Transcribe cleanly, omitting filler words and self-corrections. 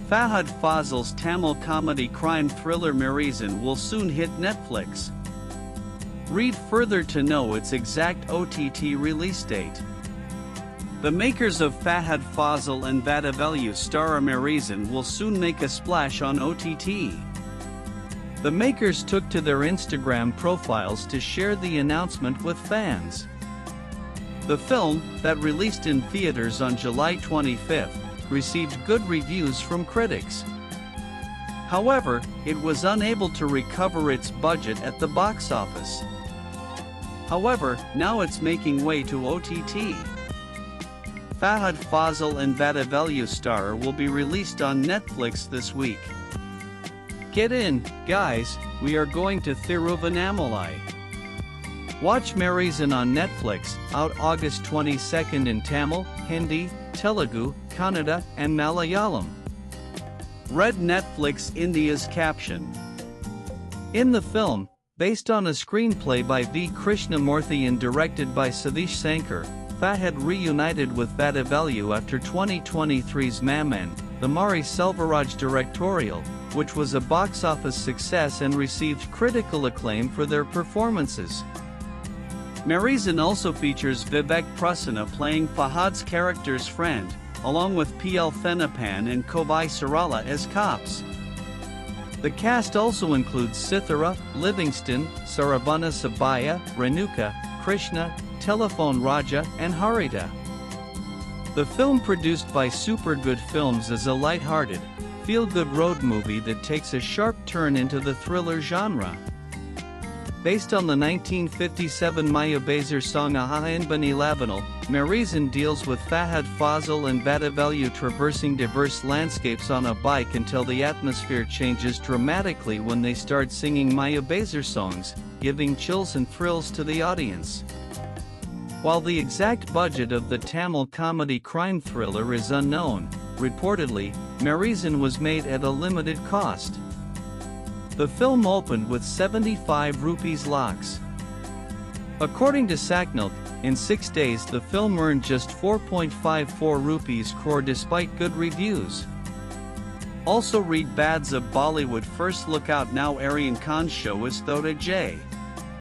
Fahadh Faasil's Tamil comedy crime thriller Maareesan will soon hit Netflix. Read further to know its exact OTT release date. The makers of Fahadh Faasil and Vadavelyu star Maareesan will soon make a splash on OTT. The makers took to their Instagram profiles to share the announcement with fans. The film, that released in theaters on July 25, received good reviews from critics. However, it was unable to recover its budget at the box office. However, now it's making way to OTT. Fahadh Faasil and Vadavelyu star will be released on Netflix this week. Get in, guys, we are going to Thiruvannamalai. Watch Maareesan on Netflix, out August 22 in Tamil, Hindi, Telugu, Kannada, and Malayalam. Read Netflix India's caption. In the film, based on a screenplay by V. Krishnamurthy and directed by Satish Sankar, Fahadh reunited with Vadavelyu after 2023's Maman, the Mari Selvaraj directorial, which was a box office success and received critical acclaim for their performances. Maareesan also features Vivek Prasanna playing Fahadh's character's friend, along with P.L. Thenipan and Kovai Sarala as cops. The cast also includes Sithara, Livingston, Sarabana Sabaya, Renuka, Krishna, Telephone Raja, and Harita. The film, produced by Supergood Films, is a light-hearted, feel-good road movie that takes a sharp turn into the thriller genre. Based on the 1957 Maya Bazar song Ahain Bani Labanal, Maareesan deals with Fahadh Faasil and Vadavelyu traversing diverse landscapes on a bike until the atmosphere changes dramatically when they start singing Maya Bazar songs, giving chills and thrills to the audience. While the exact budget of the Tamil comedy crime thriller is unknown, reportedly, Maareesan was made at a limited cost. The film opened with 75 rupees lakhs. According to Saknote, in 6 days the film earned just 4.54 rupees crore despite good reviews. Also read Bads of Bollywood. First look out now, Aryan Khan's show is Thota J.